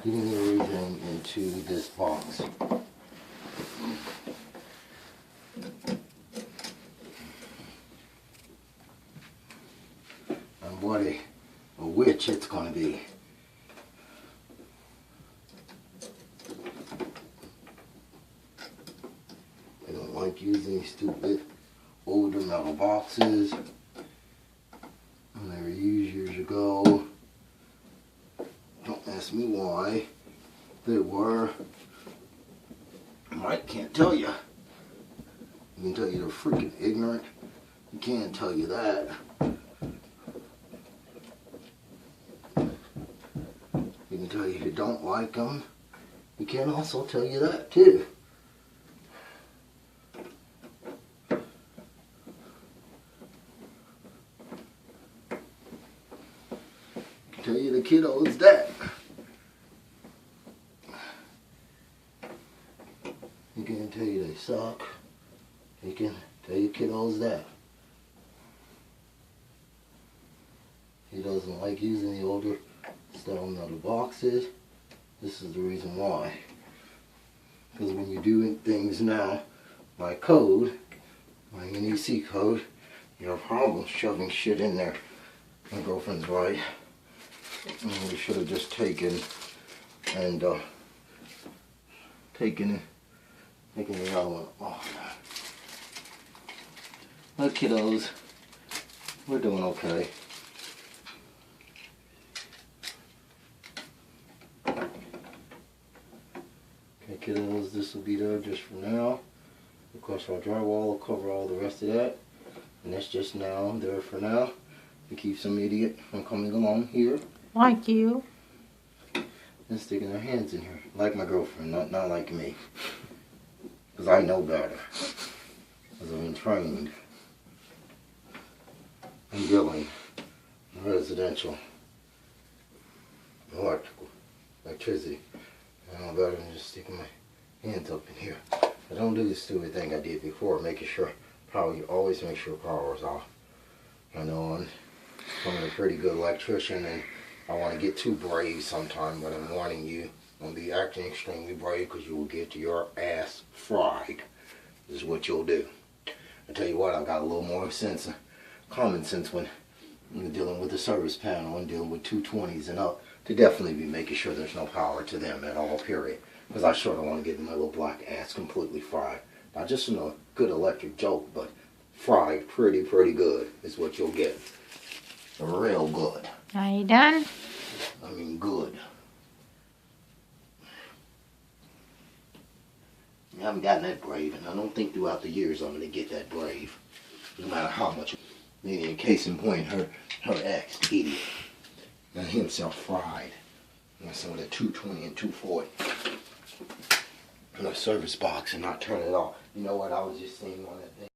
getting everything into this box. And what a witch it's going to be. I don't like using these stupid older metal boxes. They were used years ago. Don't ask me why they were. Mike can't tell you. He can tell you they're freaking ignorant. He can't tell you that. He can tell you he don't like them. He can also tell you that too. Tell you the kiddos that. He can tell you they suck. He can tell you kiddos that. He doesn't like using the older style metal boxes. This is the reason why. Because when you do things now, by code, by NEC code, you have problems shoving shit in there. My girlfriend's right. And we should have just taken the other one off. Look, kiddos, we're doing okay. Okay, kiddos, this will be there just for now. Of course, our drywall will cover all the rest of that, and that's just now there for now to keep some idiot from coming along here. Like you. And sticking their hands in here. Like my girlfriend, not like me. Because I know better. Because I've been trained in building, residential, electricity. I know better than just sticking my hands up in here. I don't do the stupid thing I did before, making sure always make sure power is off. I know I'm a pretty good electrician, and I want to get too brave sometime, but I'm warning you, don't be acting extremely brave because you will get your ass fried. This is what you'll do. I tell you what, I've got a little more sense, common sense when you're dealing with the service panel and dealing with 220s and up, to definitely be making sure there's no power to them at all, period. Because I sure don't want to get my little black ass completely fried. Not just in a good electric joke, but fried pretty good is what you'll get. Real good. Are you done? I mean good. I haven't gotten that brave, and I don't think throughout the years I'm going to get that brave. No matter how much. In case in point, her ex, idiot, got himself fried. And some of the 220 and 240 in a service box and not turn it off. You know what? I was just seeing on that thing.